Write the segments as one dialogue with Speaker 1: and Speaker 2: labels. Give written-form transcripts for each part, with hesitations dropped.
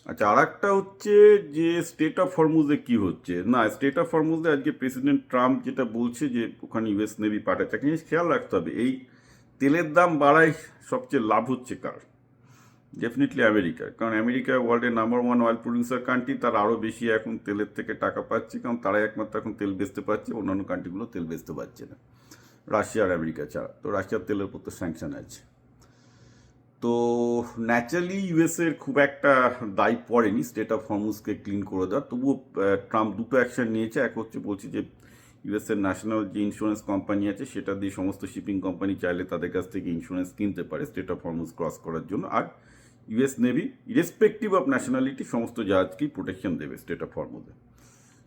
Speaker 1: আচ্ছা, আর একটা হচ্ছে যে স্টেট অফ হরমুজে কি হচ্ছে না, স্টেট অফ হরমুজে আজকে প্রেসিডেন্ট ট্রাম্প যেটা বলছে যে ওখানে ইউএস নেভি পাঠাচ্ছে, একটা জিনিস খেয়াল রাখতে হবে, এই তেলের দাম বাড়ায় সবচেয়ে লাভ হচ্ছে কার? ডেফিনেটলি আমেরিকার, কারণ আমেরিকা ওয়ার্ল্ডের number one oil producer country, তার আরও বেশি এখন তেলের থেকে টাকা পাচ্ছে, কারণ তারাই একমাত্র এখন তেল বেচতে পারছে, অন্যান্য কান্ট্রিগুলো তেল বেচতে পারছে না, রাশিয়া আর আমেরিকা ছাড়া। তো রাশিয়ার তেলের উপর তো স্যাংশন আছে। তো ন্যাচারালি ইউএসের খুব একটা দায় পড়েনি স্টেট অফ হরমুজকে ক্লিন করে দেওয়ার, তবুও ট্রাম্প দুটো অ্যাকশন নিয়েছে। এক হচ্ছে বলছি যে ইউএসের ন্যাশনাল যে ইন্স্যুরেন্স কোম্পানি আছে সেটা দিয়ে সমস্ত শিপিং কোম্পানি চাইলে তাদের কাছ থেকে ইন্স্যুরেন্স কিনতে পারে স্টেট অফ হরমুজ ক্রস করার জন্য, আর US navy irrespective of nationality সমস্ত জাহাজকেই প্রোটেকশন দেবে স্টেট অফ হরমুজে।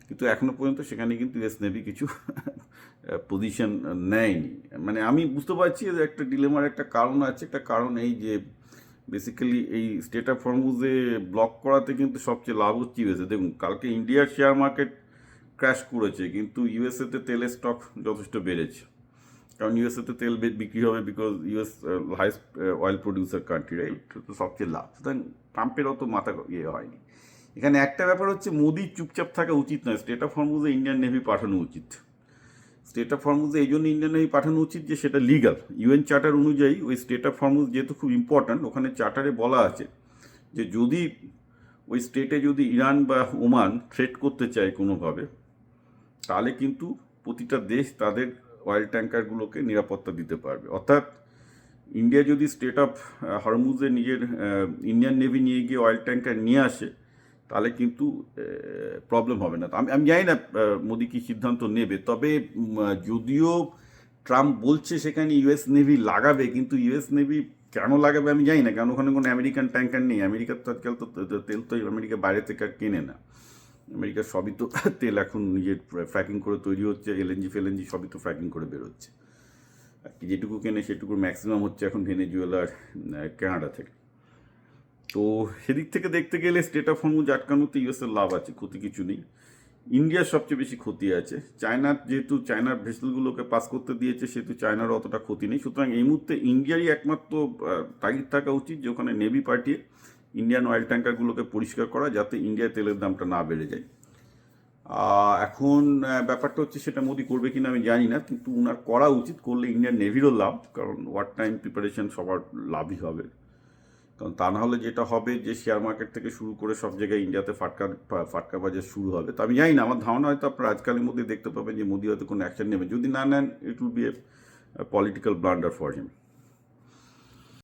Speaker 1: কিন্তু এখনো পর্যন্ত সেখানে কিন্তু ইউএস নেভি কিছু পজিশন নেয়নি। মানে আমি বুঝতে পারছি যে একটা ডিলেমার একটা কারণ আছে, একটা কারণ এই যে বেসিক্যালি এই স্টেট অফ হরমুজে ব্লক করাতে কিন্তু সবচেয়ে লাভ হচ্ছে ইউএসএ। দেখুন, কালকে ইন্ডিয়ার শেয়ার মার্কেট ক্র্যাশ করেছে, কিন্তু ইউএসএতে তেলের স্টক যথেষ্ট বেড়েছে, কারণ ইউএসএতে তেল বিক্রি হবে, because US highest oil producer country, right? তো সবচেয়ে লাভ। সুতরাং ট্রাম্পের অত মাথা ইয়ে হয়নি। এখানে একটা ব্যাপার হচ্ছে, মোদি চুপচাপ থাকা উচিত নয়, স্টেট অফ হরমুজে ইন্ডিয়ান নেভি পাঠানো উচিত। স্টেট অফ হরমুজে এই জন্য ইন্ডিয়ান নেভি পাঠানো উচিত যে সেটা লিগাল, ইউএন চার্টার অনুযায়ী। ওই স্টেট অফ হরমুজ যেহেতু খুব ইম্পর্ট্যান্ট, ওখানে চার্টারে বলা আছে যে যদি ওই স্টেটে যদি ইরান বা ওমান থ্রেট করতে চায় কোনোভাবে, তাহলে কিন্তু প্রতিটা দেশ তাদের অয়েল ট্যাঙ্কারগুলোকে নিরাপত্তা দিতে পারবে। অর্থাৎ ইন্ডিয়া যদি স্টেট অফ হরমুজে নিজের ইন্ডিয়ান নেভি নিয়ে গিয়ে অয়েল ট্যাঙ্কার নিয়ে আসে, তাহলে কিন্তু প্রবলেম হবে না। তো আমি জানি না মোদি কি সিদ্ধান্ত নেবে, তবে যদিও ট্রাম্প বলছে সেখানে ইউএস নেভি লাগাবে, কিন্তু ইউএস নেভি কেন লাগাবে আমি জানি না, কারণ ওখানে কোনো আমেরিকান ট্যাঙ্কার নেই। আমেরিকার তো আজকাল তো তেল তো আমেরিকা বাইরে থেকে আর কেনে না, আমেরিকার সবই তো তেল এখন নিজের ফ্র্যাকিং করে তৈরি হচ্ছে, এলএনজি ফেলএনজি সবই তো ফ্র্যাকিং করে বেরোচ্ছে। আর কি যেটুকু কেনে সেটুকুর ম্যাক্সিমাম হচ্ছে এখন ভেনেজুয়েলা আর কানাডা থেকে। তো সেদিক থেকে দেখতে গেলে স্টেট অফ হরমুজ আটকানোতে ইউএসের লাভ আছে, ক্ষতি কিছু নেই। ইন্ডিয়ার সবচেয়ে বেশি ক্ষতি আছে। চায়নার, যেহেতু চায়নার ভেসেলগুলোকে পাস করতে দিয়েছে, সেহেতু চায়নারও অতটা ক্ষতি নেই। সুতরাং এই মুহূর্তে ইন্ডিয়ারই একমাত্র তাগিদ থাকা উচিত যে ওখানে নেভি পাঠিয়ে ইন্ডিয়ান অয়েল ট্যাঙ্কারগুলোকে পরিষ্কার করা, যাতে ইন্ডিয়ায় তেলের দামটা না বেড়ে যায়। এখন ব্যাপারটা হচ্ছে সেটা মোদি করবে কিনা আমি জানি না, কিন্তু ওনার করা উচিত, করলে ইন্ডিয়ান নেভিরও লাভ, কারণ ওয়ার টাইম প্রিপারেশন সবার লাভই হবে। কারণ তা না হলে যেটা হবে যে শেয়ার মার্কেট থেকে শুরু করে সব জায়গায় ইন্ডিয়াতে ফাটকা বাজার শুরু হবে। তো আমি জানি না, আমার ধারণা হয়তো আপনারা আজকালের মধ্যে দেখতে পাবেন যে মোদি হয়তো কোনো অ্যাকশন নেবে, যদি না নেন it will B a political blunder for him.